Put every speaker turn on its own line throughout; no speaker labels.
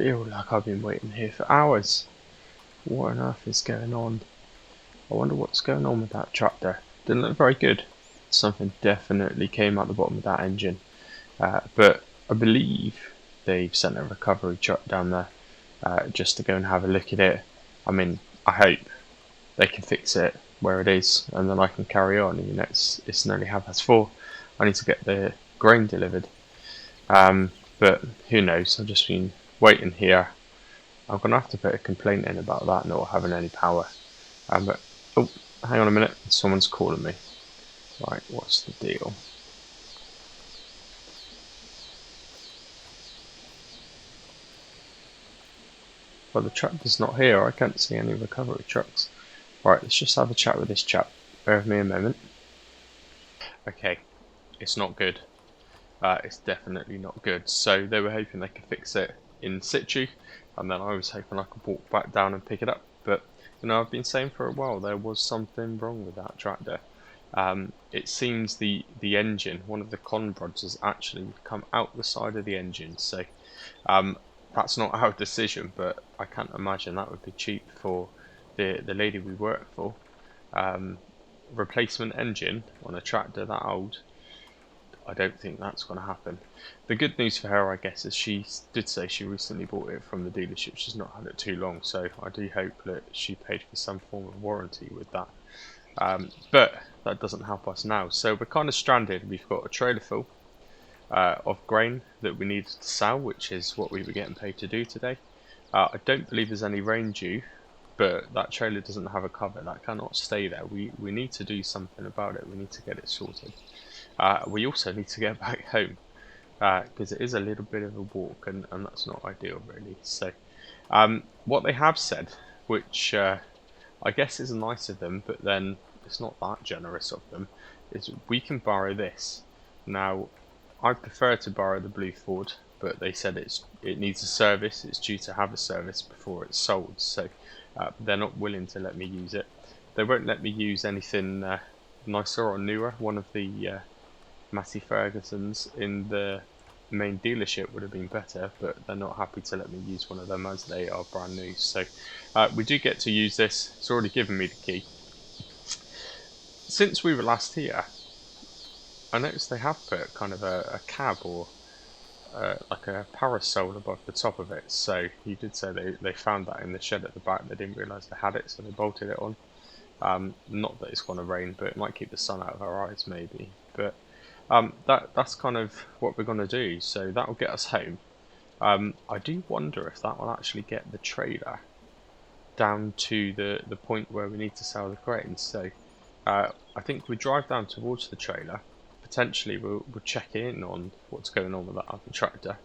feel like I've been waiting here for hours. What on earth is going on? I wonder what's going on with that tractor. Didn't look very good. Something definitely came out the bottom of that engine. But I believe they've sent a recovery truck down there just to go and have a look at it. I mean, I hope they can fix it where it is, and then I can carry on. You know, it's nearly 4:30. I need to get the grain delivered. But who knows? I've just been waiting here. I'm gonna have to put a complaint in about that not having any power. But oh, hang on a minute. Someone's calling me. Right, what's the deal? Well, the tractor's not here. I can't see any recovery trucks. Right, let's just have a chat with this chap. Bear with me a moment. Okay, it's not good. It's definitely not good. So they were hoping they could fix it in situ, and then I was hoping I could walk back down and pick it up. But you know, I've been saying for a while there was something wrong with that tractor. It seems the engine, one of the con rods, has actually come out the side of the engine. So that's not our decision, but I can't imagine that would be cheap for the lady we work for. Replacement engine on a tractor that old, I don't think that's going to happen. The good news for her, I guess, is she did say she recently bought it from the dealership. She's not had it too long, so I do hope that she paid for some form of warranty with that. But that doesn't help us now, so we're kind of stranded. We've got a trailer full of grain that we need to sell, which is what we were getting paid to do today. I don't believe there's any rain due, but that trailer doesn't have a cover. That cannot stay there. We need to do something about it. We need to get it sorted. We also need to get back home because it is a little bit of a walk, and that's not ideal really. So what they have said, which I guess is nice of them, but then it's not that generous of them, is we can borrow this. Now I prefer to borrow the blue Ford, but they said it needs a service. It's due to have a service before it's sold, so they're not willing to let me use it. They won't let me use anything nicer or newer. One of the Massey Fergusons in the main dealership would have been better, but they're not happy to let me use one of them as they are brand new. So we do get to use this. It's already given me the key. Since we were last here, I noticed they have put kind of a cab or like a parasol above the top of it. So you did say they found that in the shed at the back. They didn't realise they had it, so they bolted it on. Not that it's going to rain, but it might keep the sun out of our eyes maybe. But that's kind of what we're going to do. So that will get us home. I do wonder if that will actually get the trailer down to the point where we need to sell the grain. So I think we drive down towards the trailer. Potentially we'll check in on what's going on with that other tractor.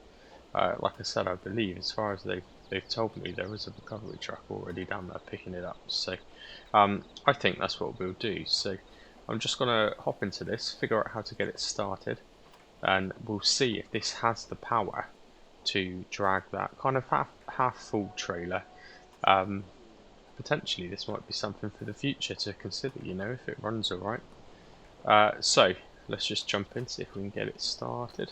Like I said, I believe as far as they've told me, there is a recovery truck already down there picking it up. So I think that's what we'll do. So I'm just going to hop into this, figure out how to get it started, and we'll see if this has the power to drag that kind of half full trailer. Potentially this might be something for the future to consider, you know, if it runs alright. So let's just jump in, see if we can get it started.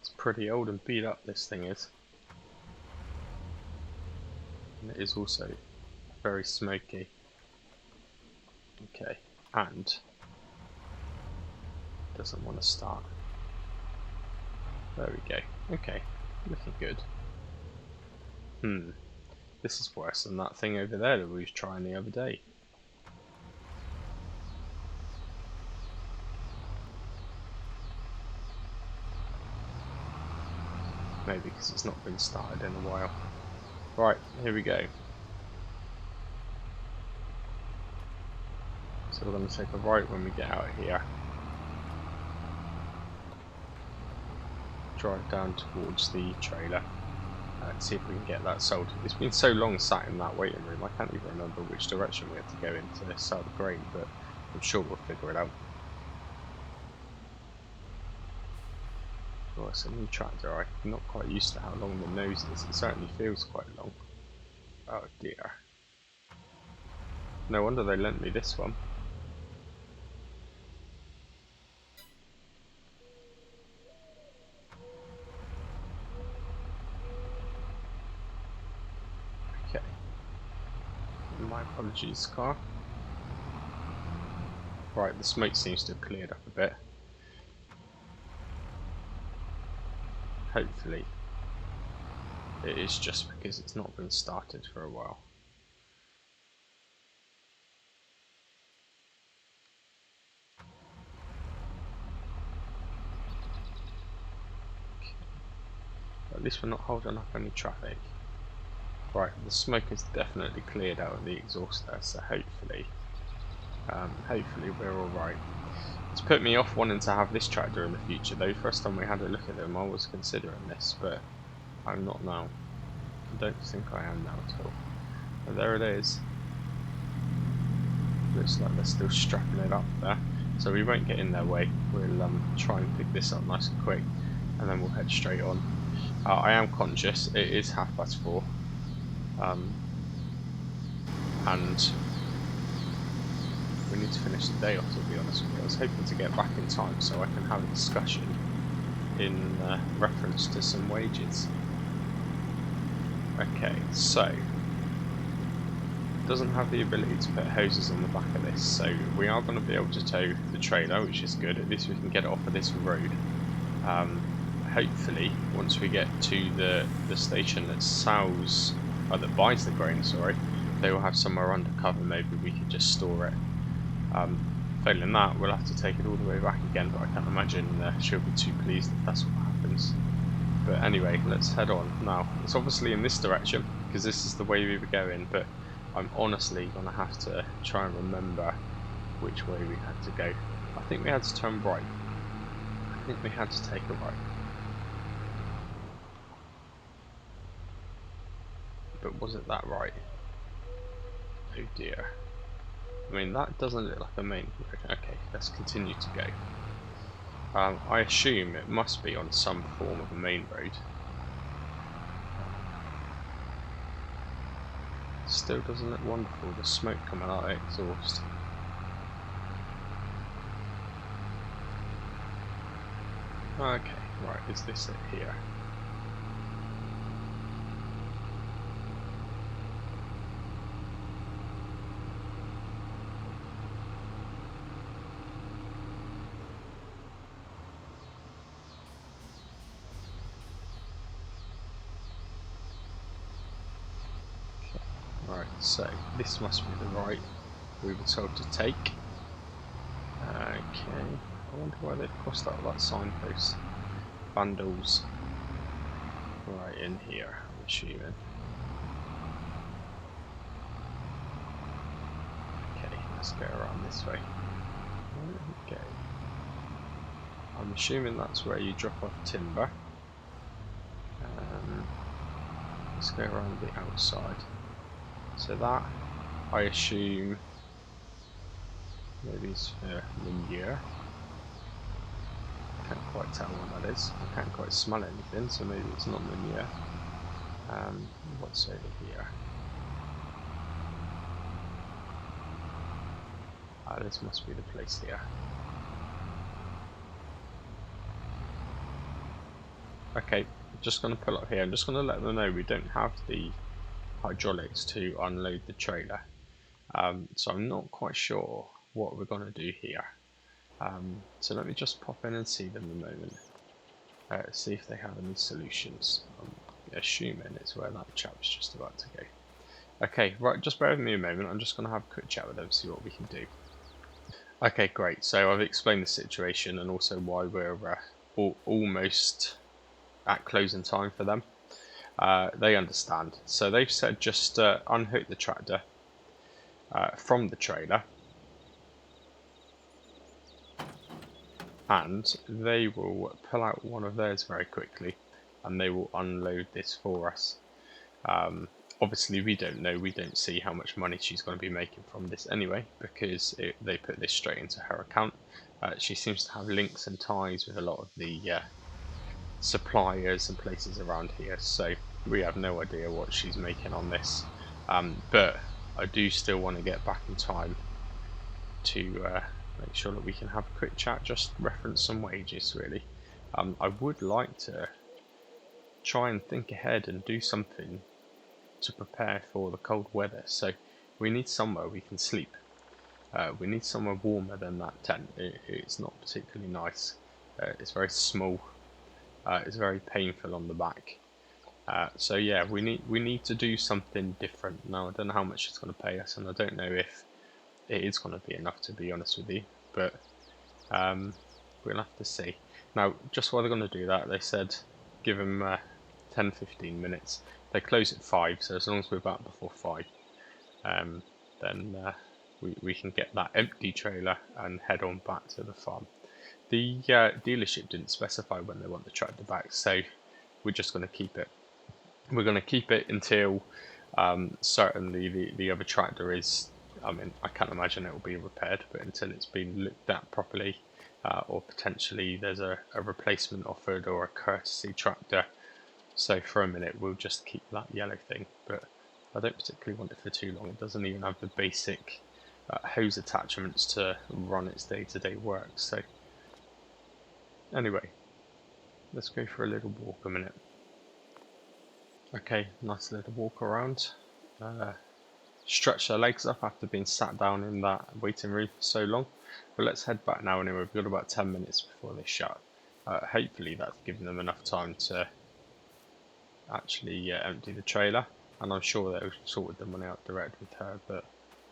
It's pretty old and beat up, this thing is. And it is also very smoky. Okay, and doesn't want to start. There we go. Okay, looking good. This is worse than that thing over there that we was trying the other day. Maybe because it's not been started in a while. Right, here we go. So we're going to take a right when we get out of here. Drive down towards the trailer. See if we can get that sold. It's been so long sat in that waiting room, I can't even remember which direction we have to go in to sell the grain, but I'm sure we'll figure it out. Oh, it's a new tractor. I'm not quite used to how long the nose is. It certainly feels quite long. Oh dear. No wonder they lent me this one. Okay. My apologies, car. Right, the smoke seems to have cleared up a bit. Hopefully it is just because it's not been started for a while. Okay. At least we're not holding up any traffic. Right, the smoke has definitely cleared out of the exhaust there, so hopefully we're alright. It's put me off wanting to have this tractor in the future though. First time we had a look at them I was considering this, but I'm not now. I don't think I am now at all. But there it is. Looks like they're still strapping it up there, so we won't get in their way. We'll try and pick this up nice and quick, and then we'll head straight on. I am conscious, it is 4:30, and we need to finish the day off, to be honest with you. I was hoping to get back in time so I can have a discussion in reference to some wages. Okay, so doesn't have the ability to put hoses on the back of this, so we are going to be able to tow the trailer, which is good. At least we can get it off of this road. Hopefully, once we get to the station that sells, that buys the grain, sorry, they will have somewhere undercover. Maybe we could just store it. Failing that, we'll have to take it all the way back again, but I can't imagine she'll be too pleased if that's what happens. But anyway, let's head on. Now, it's obviously in this direction, because this is the way we were going, but I'm honestly going to have to try and remember which way we had to go. I think we had to turn right. I think we had to take a right. But was it that right? Oh dear. I mean, that doesn't look like a main road. Okay, let's continue to go. I assume it must be on some form of a main road. Still doesn't look wonderful, the smoke coming out of the exhaust. Okay, right, is this it here? Right, so this must be the right we were told to take. Okay, I wonder why they've crossed out that signpost. Bundles right in here, I'm assuming. Okay, let's go around this way. Okay, I'm assuming that's where you drop off timber. Let's go around the outside. So that, I assume, maybe it's for manure. I can't quite tell what that is. I can't quite smell anything, so maybe it's not manure. What's over here? This must be the place here. Okay, just going to pull up here. I'm just going to let them know we don't have the hydraulics to unload the trailer. So I'm not quite sure what we're going to do here. So let me just pop in and see them a moment. See if they have any solutions. I'm assuming it's where that chap's just about to go. Okay, right, just bear with me a moment. I'm just going to have a quick chat with them, see what we can do. Okay, great. So I've explained the situation and also why we're almost at closing time for them. They understand. So they've said just unhook the tractor from the trailer, and they will pull out one of theirs very quickly and they will unload this for us. Obviously we don't know, we don't see how much money she's going to be making from this anyway, because they put this straight into her account. She seems to have links and ties with a lot of the suppliers and places around here, so we have no idea what she's making on this. But I do still want to get back in time to make sure that we can have a quick chat, just reference some wages really. I would like to try and think ahead and do something to prepare for the cold weather. So we need somewhere we can sleep. We need somewhere warmer than that tent. It's not particularly nice. It's very small. It's very painful on the back. So yeah, we need to do something different. Now I don't know how much it's going to pay us, and I don't know if it is going to be enough, to be honest with you. But we'll have to see. Now, just while they're going to do that, they said give them 10-15 minutes. They close at 5, so as long as we're back before 5, then we can get that empty trailer and head on back to the farm. The dealership didn't specify when they want the tractor back, so we're just going to keep it. We're going to keep it until certainly the other tractor is, I mean, I can't imagine it will be repaired, but until it's been looked at properly, or potentially there's a replacement offered or a courtesy tractor. So for a minute we'll just keep that yellow thing, but I don't particularly want it for too long. It doesn't even have the basic hose attachments to run its day-to-day work. So anyway, let's go for a little walk a minute. Okay, nice little walk around. Stretch their legs up after being sat down in that waiting room for so long. But let's head back now anyway. We've got about 10 minutes before they shut. Hopefully that's given them enough time to actually empty the trailer, and I'm sure they've sorted the money out direct with her, but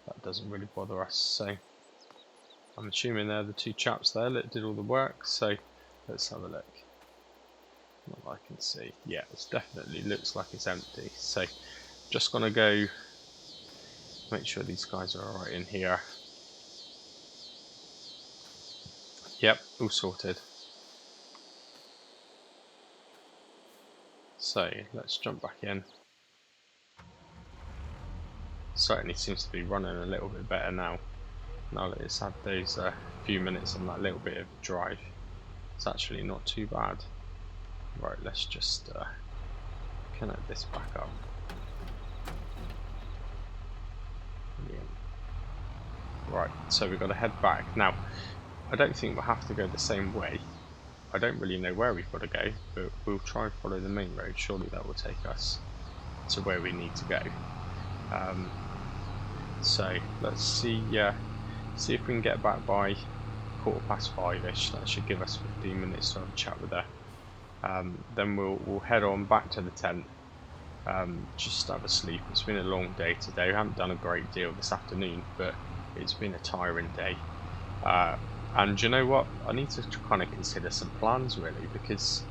that doesn't really bother us. So I'm assuming they're the two chaps there that did all the work, so let's have a look. Not that I can see. Yeah, it definitely looks like it's empty, so just gonna go make sure these guys are alright in here. Yep, all sorted. So let's jump back in. Certainly seems to be running a little bit better now. Now that it's had those few minutes on that little bit of drive, it's actually not too bad. Right, let's just connect this back up. Brilliant. Right, so we've got to head back. Now, I don't think we'll have to go the same way. I don't really know where we've got to go, but we'll try and follow the main road. Surely that will take us to where we need to go. So let's see if we can get back by 5:15ish. That should give us 15 minutes to have a chat with her. Then we'll head on back to the tent, just have a sleep. It's been a long day today. We haven't done a great deal this afternoon, but it's been a tiring day. And you know what? I need to kind of consider some plans really, because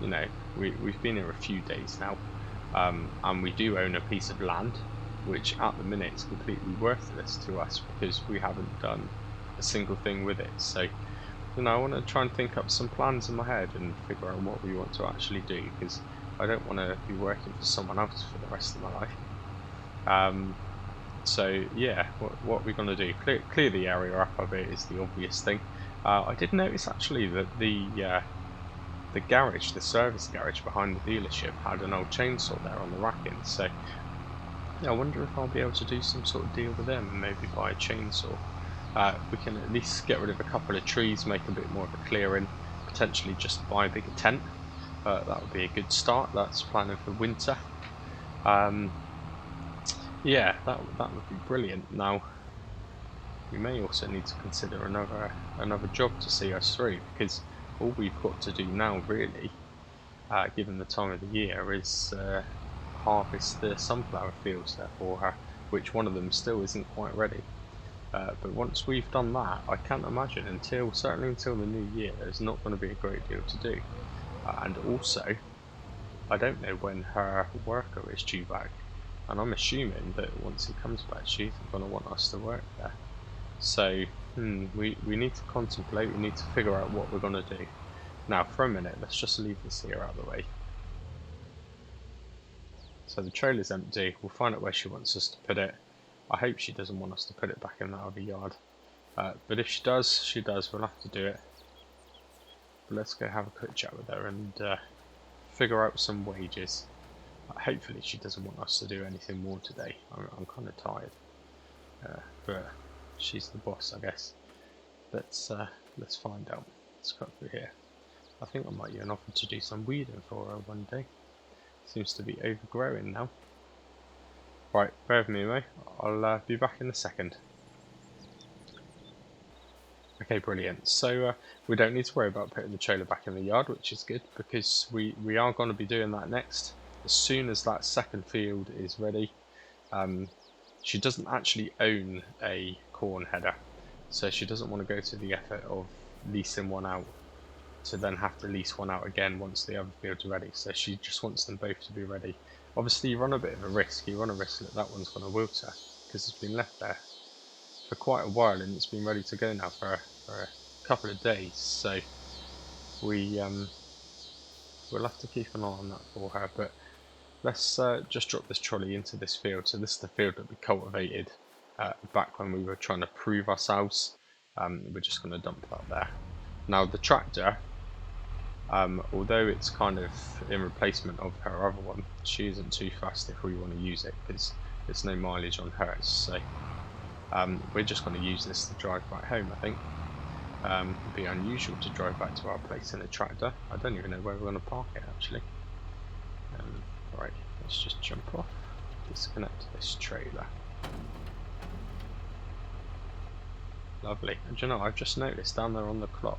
you know we've been here a few days now, and we do own a piece of land, which at the minute is completely worthless to us because we haven't done a single thing with it. So you know, I want to try and think up some plans in my head and figure out what we want to actually do, because I don't want to be working for someone else for the rest of my life. So yeah, what we're going to do, clear the area up a bit is the obvious thing. I did notice actually that the garage, the service garage behind the dealership, had an old chainsaw there on the racking. So I wonder if I'll be able to do some sort of deal with them and maybe buy a chainsaw. We can at least get rid of a couple of trees, make a bit more of a clearing, potentially just buy a bigger tent. That would be a good start. That's planning for winter. Yeah, that would be brilliant. Now, we may also need to consider another job to see us through, because all we've got to do now, really, given the time of the year, is harvest the sunflower fields there for her, which one of them still isn't quite ready. But once we've done that, I can't imagine certainly until the new year, there's not going to be a great deal to do. And also, I don't know when her worker is due back. And I'm assuming that once he comes back, she's going to want us to work there. So, we need to contemplate, we need to figure out what we're going to do. Now, for a minute, let's just leave this here out of the way. So the trailer's empty, we'll find out where she wants us to put it. I hope she doesn't want us to put it back in that other yard. But if she does, we'll have to do it. But let's go have a quick chat with her and figure out some wages. Hopefully she doesn't want us to do anything more today. I'm kind of tired, but she's the boss, I guess. Let's find out. Let's cut through here. I think I might even offer to do some weeding for her one day. Seems to be overgrowing now. Right, bear with me, mate. I'll be back in a second. Okay, brilliant. So we don't need to worry about putting the trailer back in the yard, which is good, because we are going to be doing that next. As soon as that second field is ready. She doesn't actually own a corn header, so she doesn't want to go to the effort of leasing one out to then have to lease one out again once the other fields are ready. So she just wants them both to be ready. Obviously you run a bit of a risk. You run a risk that that one's going to wilter because it's been left there for quite a while and it's been ready to go now for a couple of days. So we'll have to keep an eye on that for her. But let's just drop this trolley into this field. So this is the field that we cultivated back when we were trying to prove ourselves. We're just going to dump that there. Now the tractor, although it's kind of in replacement of her other one, she isn't too fast if we want to use it because there's no mileage on hers. So we're just going to use this to drive back home, I think. It'd be unusual to drive back to our place in a tractor. I don't even know where we're going to park it actually. Right, let's just jump off, disconnect this trailer. Lovely. And you know, I've just noticed down there on the clock,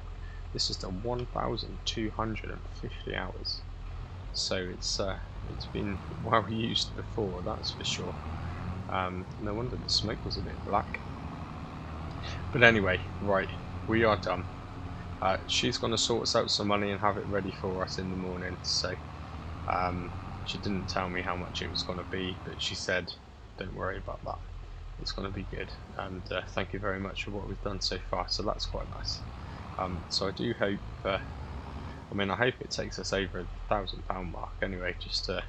this has done 1,250 hours. So it's been well used before, that's for sure. No wonder the smoke was a bit black. But anyway, right, we are done. She's going to sort us out some money and have it ready for us in the morning. So she didn't tell me how much it was going to be, but she said, don't worry about that. It's going to be good. And thank you very much for what we've done so far. So that's quite nice. So I do hope, I hope it takes us over £1,000 mark anyway, just to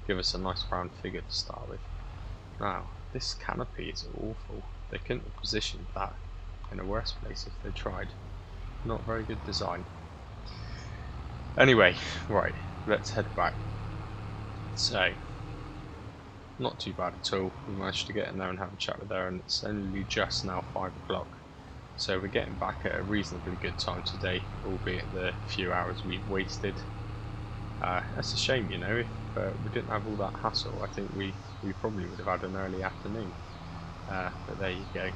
give us a nice round figure to start with. Now, this canopy is awful. They couldn't have positioned that in a worse place if they tried. Not very good design. Anyway, right, let's head back. So, not too bad at all. We managed to get in there and have a chat with her, and it's only just now 5 o'clock. So we're getting back at a reasonably good time today, albeit the few hours we've wasted. That's a shame, you know, if we didn't have all that hassle, I think we probably would have had an early afternoon. But there you go.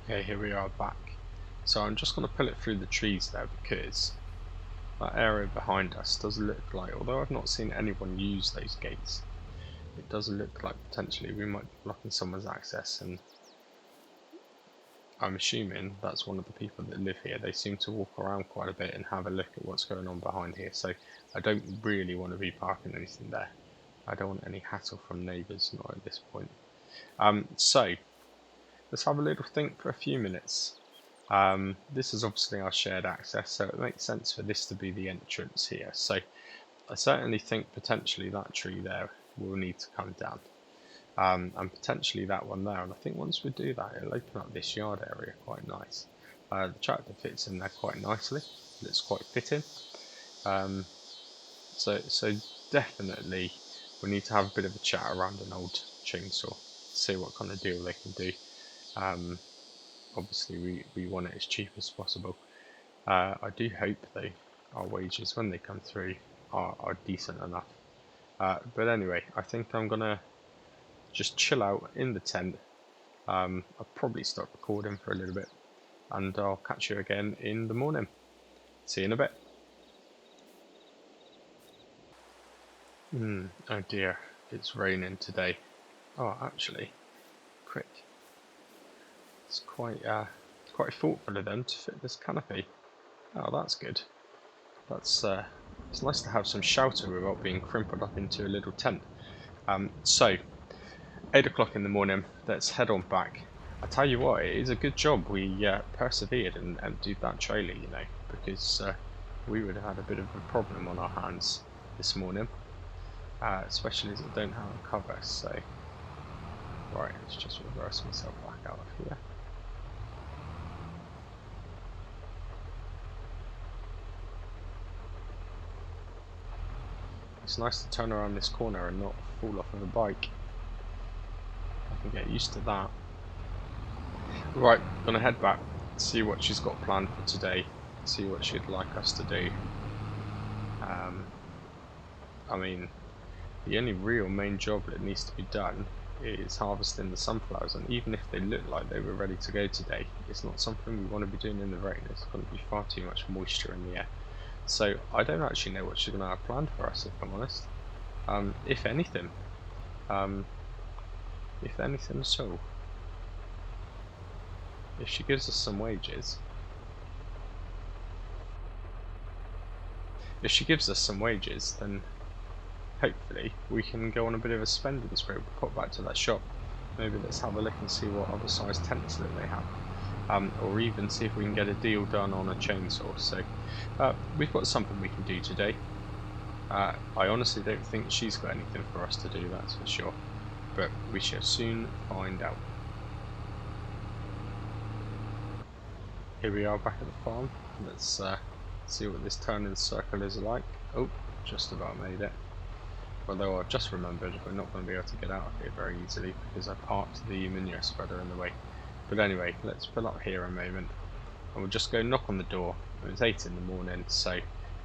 Okay, here we are back. So I'm just going to pull it through the trees there because that area behind us does look like, although I've not seen anyone use those gates, it does look like potentially we might be blocking someone's access, and I'm assuming that's one of the people that live here. They seem to walk around quite a bit and have a look at what's going on behind here, so I don't really want to be parking anything there. I don't want any hassle from neighbours, not at this point. So let's have a little think for a few minutes. This is obviously our shared access, so it makes sense for this to be the entrance here. So I certainly think potentially that tree there will need to come down, and potentially that one there. And I think once we do that, it'll open up this yard area quite nice. The tractor fits in there quite nicely. It's quite fitting. So definitely we need to have a bit of a chat around an old chainsaw, see what kind of deal they can do. Obviously we want it as cheap as possible. I do hope though our wages when they come through are decent enough. But anyway, I think I'm gonna just chill out in the tent. I'll probably stop recording for a little bit, and I'll catch you again in the morning. See you in a bit. Oh dear, it's raining today. Oh, actually, quick. It's quite thoughtful of them to fit this canopy. Oh, that's good. That's it's nice to have some shelter without being crumpled up into a little tent. So 8 o'clock in the morning. Let's head on back. I tell you what, it is a good job we persevered and emptied that trailer, you know, because we would have had a bit of a problem on our hands this morning, especially as it don't have a cover. So Right, let's just reverse myself back out of here. It's nice to turn around this corner and not fall off of a bike. I can get used to that. Right, gonna head back, see what she's got planned for today, see what she'd like us to do. I mean, the only real main job that needs to be done is harvesting the sunflowers, and even if they look like they were ready to go today, it's not something we want to be doing in the rain. There's going to be far too much moisture in the air. So I don't actually know what she's going to have planned for us, if I'm honest. If anything at all. If she gives us some wages, then hopefully we can go on a bit of a spending spree. We'll pop back to that shop. Maybe let's have a look and see what other size tents that they have, or even see if we can get a deal done on a chainsaw. So we've got something we can do today. I honestly don't think she's got anything for us to do, that's for sure, but we shall soon find out. Here we are back at the farm. Let's see what this turning circle is like. Oh, just about made it. Although I've just remembered we're not going to be able to get out of here very easily because I parked the manure spreader in the way. But anyway, let's pull up here a moment and we'll just go knock on the door. It was 8 in the morning, so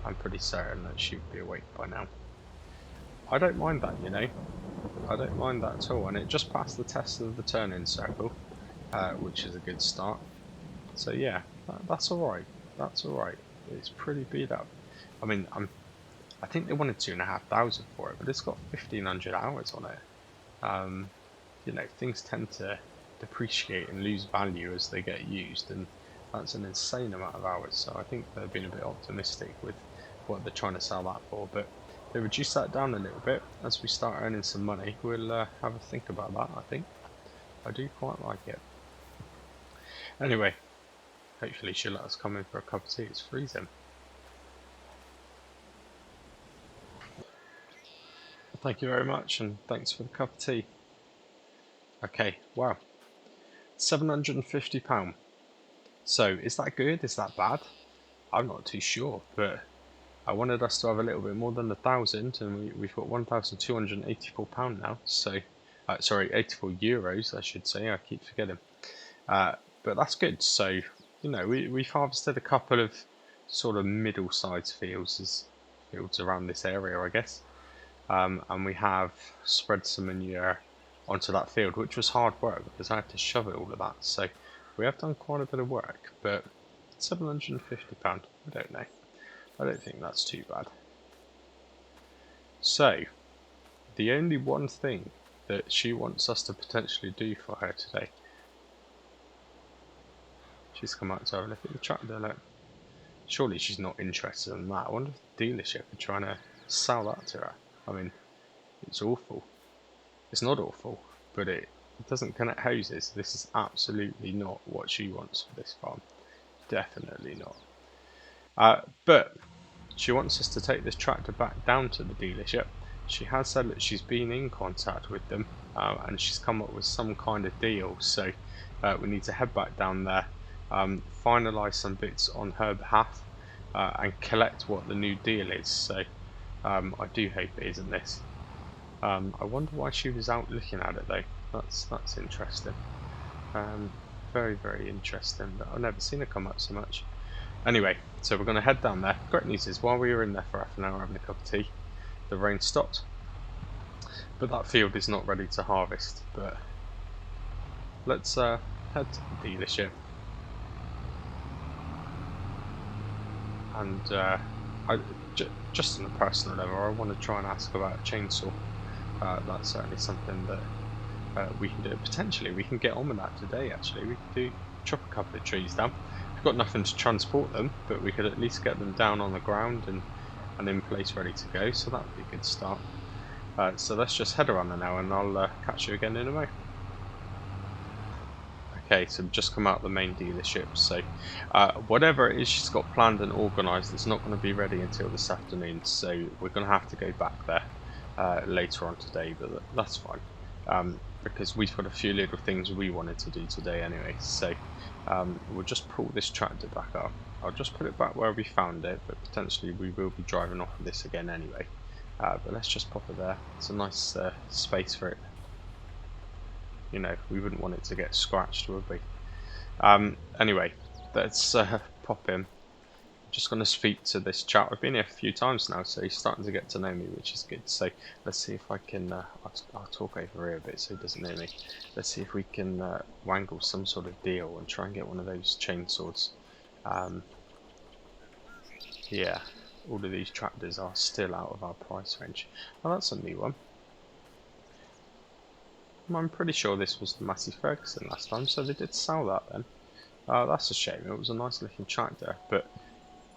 I'm pretty certain that she would be awake by now. I don't mind that, you know. I don't mind that at all, and it just passed the test of the turn-in circle, which is a good start. So yeah, that's alright. That's alright. It's pretty beat up. I mean, I think they wanted 2,500 for it, but it's got 1,500 hours on it. You know, things tend to depreciate and lose value as they get used, and that's an insane amount of hours. So I think they've been a bit optimistic with what they're trying to sell that for. But they reduce that down a little bit as we start earning some money. We'll have a think about that. I think I do quite like it. Anyway, hopefully she'll let us come in for a cup of tea. It's freezing. Thank you very much, and thanks for the cup of tea. Okay, wow, £750. So is that good? Is that bad? I'm not too sure, but I wanted us to have a little bit more than 1,000, and we've got £1,284 now. So, sorry, 84 euros, I should say. I keep forgetting. But that's good. So, you know, we've harvested a couple of sort of middle-sized fields around this area, I guess. And we have spread some manure onto that field, which was hard work because I had to shove it all of that. So we have done quite a bit of work, but £750, I don't know. I don't think that's too bad. So the only one thing that she wants us to potentially do for her today, she's come out to have a look at the tractor. Look, surely she's not interested in that. I wonder if the dealership are trying to sell that to her. I mean, it's awful. It's not awful, but it doesn't connect hoses. This is absolutely not what she wants for this farm. Definitely not. But she wants us to take this tractor back down to the dealership. She has said that she's been in contact with them, and she's come up with some kind of deal. So we need to head back down there, finalise some bits on her behalf, and collect what the new deal is. So I do hope it isn't this. I wonder why she was out looking at it though. That's interesting. Very, very interesting. I've never seen her come up so much. Anyway, so we're going to head down there. Great news is, while we were in there for half an hour having a cup of tea, the rain stopped. But that field is not ready to harvest. But let's head to the dealership. And just on a personal level, I want to try and ask about a chainsaw. That's certainly something that we can do. Potentially, we can get on with that today, actually. We could chop a couple of trees down. We've got nothing to transport them, but we could at least get them down on the ground and in place ready to go, so that would be a good start. So let's just head around there now, and I'll catch you again in a moment. Okay, so we've just come out of the main dealership, so whatever it is she's got planned and organised, it's not going to be ready until this afternoon, so we're going to have to go back there later on today, but that's fine. because we've got a few little things we wanted to do today anyway. So we'll just pull this tractor back up. I'll just put it back where we found it, but potentially we will be driving off of this again anyway. But let's just pop it there. It's a nice space for it. You know, we wouldn't want it to get scratched, would we? Anyway, let's pop in. I'm just going to speak to this chap. I've been here a few times now, so he's starting to get to know me, which is good. So let's see if I can, I'll talk over here a bit so he doesn't hear me. Let's see if we can wangle some sort of deal and try and get one of those chainsaws. Yeah, all of these tractors are still out of our price range. Oh, that's a new one. I'm pretty sure this was the Massey Ferguson last time, so they did sell that then. That's a shame. It was a nice looking tractor, but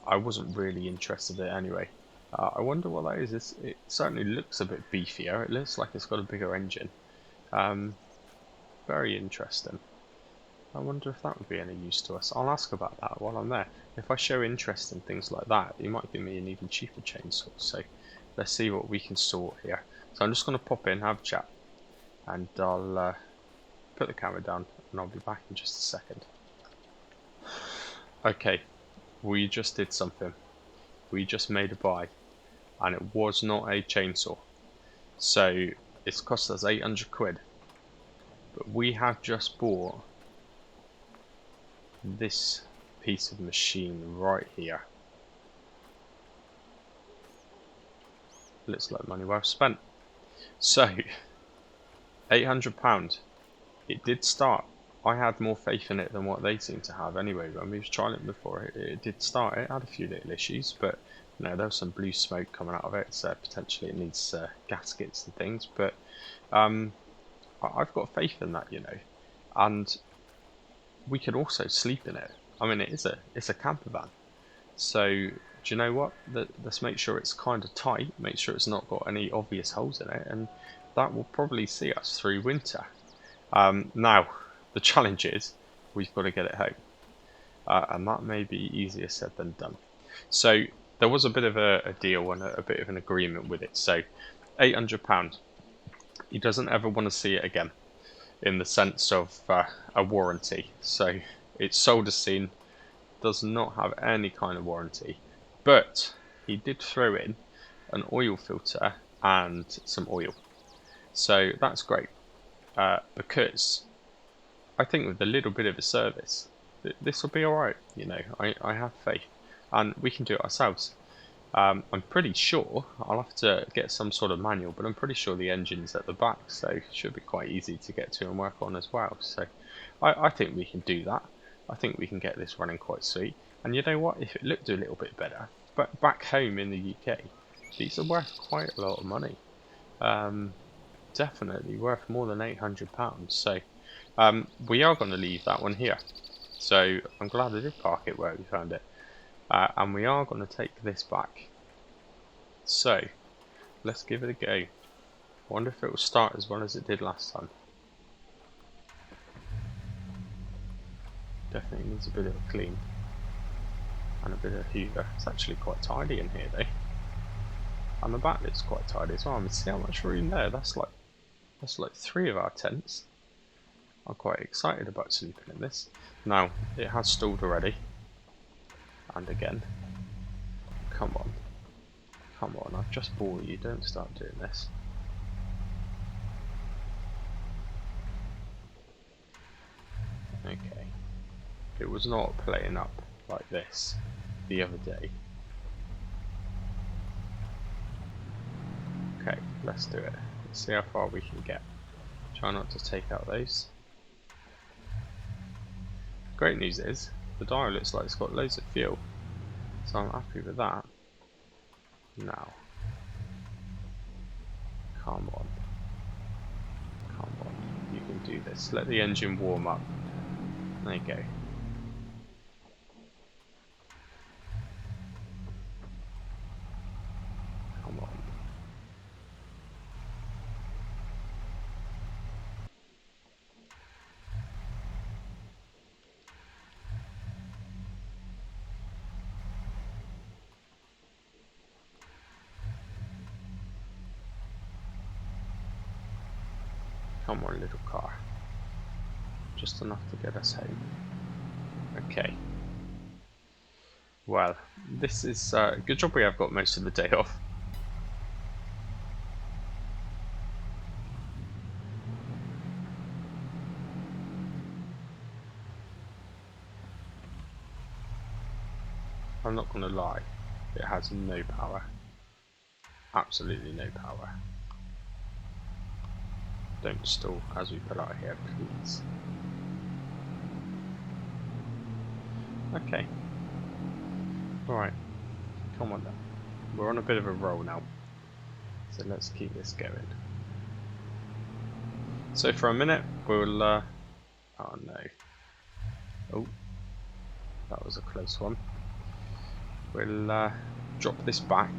I wasn't really interested in it anyway. I wonder what that is. It certainly looks a bit beefier. It looks like it's got a bigger engine. Very interesting. I wonder if that would be any use to us. I'll ask about that while I'm there. If I show interest in things like that, he might give me an even cheaper chainsaw. So let's see what we can sort here. So I'm just going to pop in, have a chat, and I'll put the camera down, and I'll be back in just a second. Okay, we just did something. We just made a buy, and it was not a chainsaw. So it's cost us 800 quid. But we have just bought this piece of machine right here. Looks like money well spent. So £800. It did start. I had more faith in it than what they seem to have anyway. When we was trying it before, it did start. It had a few little issues, but you know, there was some blue smoke coming out of it, so potentially it needs gaskets and things. But I've got faith in that, you know, and we can also sleep in it. I mean, it's a camper van, so do you know what? Let's make sure it's kind of tight. Make sure it's not got any obvious holes in it, and that will probably see us through winter. Now, the challenge is we've got to get it home, and that may be easier said than done. So there was a bit of a deal and a bit of an agreement with it. So £800. He doesn't ever want to see it again, in the sense of a warranty. So it's sold as seen, does not have any kind of warranty, but he did throw in an oil filter and some oil. So that's great, because I think with a little bit of a service, this will be alright, you know, I have faith, and we can do it ourselves. I'm pretty sure, I'll have to get some sort of manual, but I'm pretty sure the engine's at the back, so it should be quite easy to get to and work on as well. So I think we can do that. I think we can get this running quite sweet. And you know what, if it looked a little bit better, but back home in the UK, these are worth quite a lot of money. Definitely worth more than £800. So we are going to leave that one here. So I'm glad I did park it where we found it. And we are going to take this back. So let's give it a go. I wonder if it will start as well as it did last time. Definitely needs a bit of a clean and a bit of a hoover. It's actually quite tidy in here though, and the back looks quite tidy as well. I mean, see how much room there? That's like 3 of our tents. I'm quite excited about sleeping in this. Now it has stalled already, and again, come on, I've just bought you, don't start doing this. Okay, it was not playing up like this the other day. Okay, let's do it. Let's see how far we can get. Try not to take out those. Great news is, the dial looks like it's got loads of fuel, so I'm happy with that. Now, come on, you can do this. Let the engine warm up. There you go. Come on. Come on, little car. Just enough to get us home. Okay. Well, this is a good job we have got most of the day off. I'm not going to lie, it has no power. Absolutely no power. Don't stall as we pull out here, please. Okay. Alright. Come on then. We're on a bit of a roll now. So let's keep this going. So for a minute, we'll... oh no. Oh. That was a close one. We'll drop this back.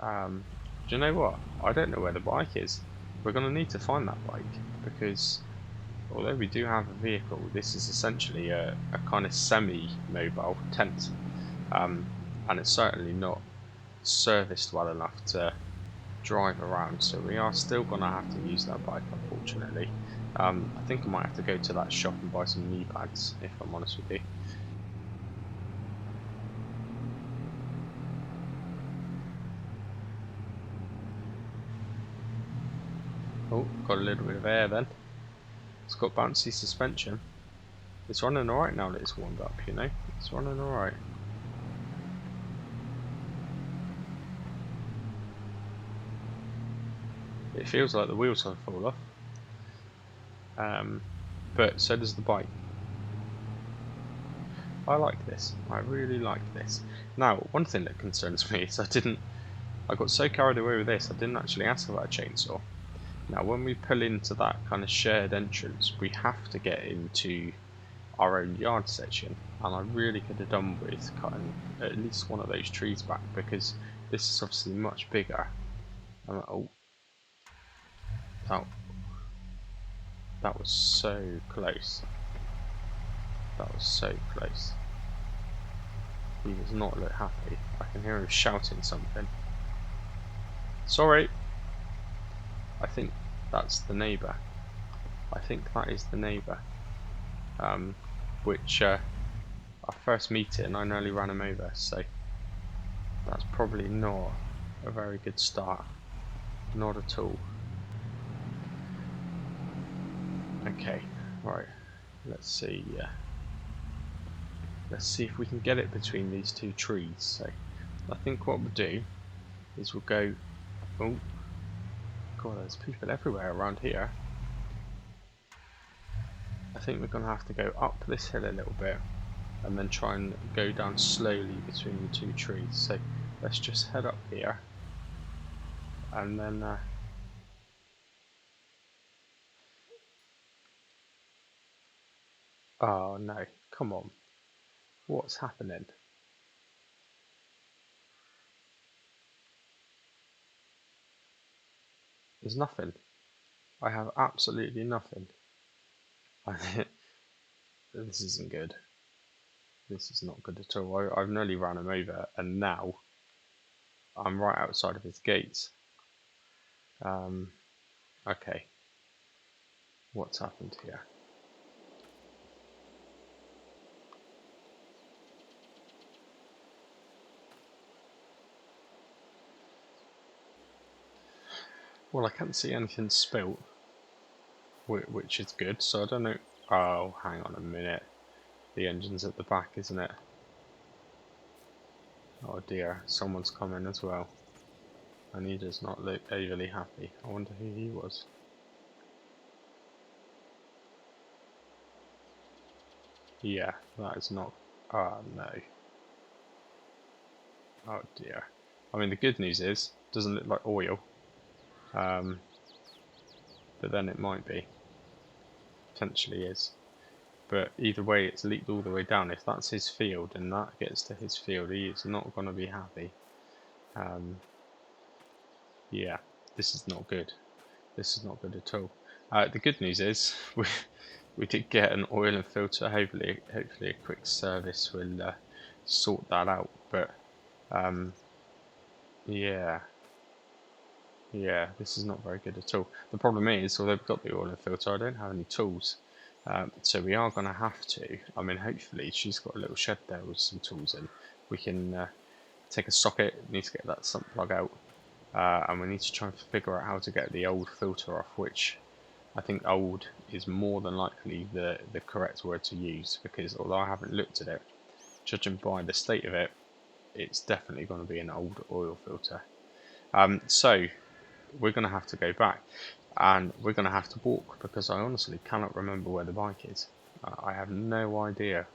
Do you know what? I don't know where the bike is. We're going to need to find that bike, because although we do have a vehicle, this is essentially a kind of semi-mobile tent, and it's certainly not serviced well enough to drive around, so we are still going to have to use that bike, unfortunately. I think I might have to go to that shop and buy some knee pads, if I'm honest with you. Oh, got a little bit of air then. It's got bouncy suspension. It's running alright now that it's warmed up, you know. It's running alright. It feels like the wheels have fallen off. But so does the bike. I like this. I really like this. Now, one thing that concerns me is I got so carried away with this, I didn't actually ask about a chainsaw. Now, when we pull into that kind of shared entrance, we have to get into our own yard section, and I really could have done with cutting at least one of those trees back, because this is obviously much bigger. Oh, that was so close. That was so close. He does not look happy. I can hear him shouting something. Sorry. I think that's the neighbour. I think that is the neighbour. Which our first meeting I nearly ran him over, so that's probably not a very good start. Not at all. Okay, right. Let's see. Let's see if we can get it between these two trees. So I think what we'll do is we'll go. Oh, God! There's people everywhere around here. I think we're going to have to go up this hill a little bit and then try and go down slowly between the two trees. So let's just head up here and then oh no, come on, what's happening? There's nothing. I have absolutely nothing. This isn't good. This is not good at all. I've nearly ran him over, and now I'm right outside of his gates. Okay. What's happened here? Well, I can't see anything spilt, which is good, so I don't know. Oh, hang on a minute. The engine's at the back, isn't it? Oh dear, someone's coming as well. And he does not look overly happy. I wonder who he was. Yeah, that is not... Oh no. Oh dear. I mean, the good news is, it doesn't look like oil. But then it might be. Potentially is. But either way, it's leaked all the way down. If that's his field and that gets to his field, he is not going to be happy. Yeah, this is not good. This is not good at all. The good news is we did get an oil and filter. Hopefully a quick service will sort that out. But yeah, Yeah, this is not very good at all. The problem is, although we've got the oil filter, I don't have any tools. So we are going to have to, I mean, hopefully she's got a little shed there with some tools in. We can take a socket, need to get that sump plug out, and we need to try and figure out how to get the old filter off, which I think old is more than likely the correct word to use, because although I haven't looked at it, judging by the state of it, it's definitely going to be an old oil filter. So we're going to have to go back, and we're going to have to walk, because I honestly cannot remember where the bike is. I have no idea.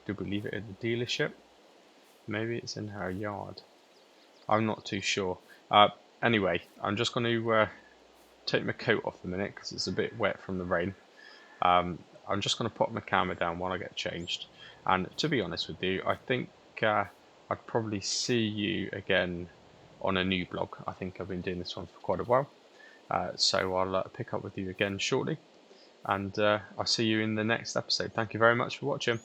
Did we leave it at the dealership? Maybe it's in her yard. I'm not too sure. Anyway, I'm just going to take my coat off a minute because it's a bit wet from the rain. I'm just going to put my camera down while I get changed. And to be honest with you, I think I'd probably see you again on a new blog. I think I've been doing this one for quite a while. So I'll pick up with you again shortly. And I'll see you in the next episode. Thank you very much for watching.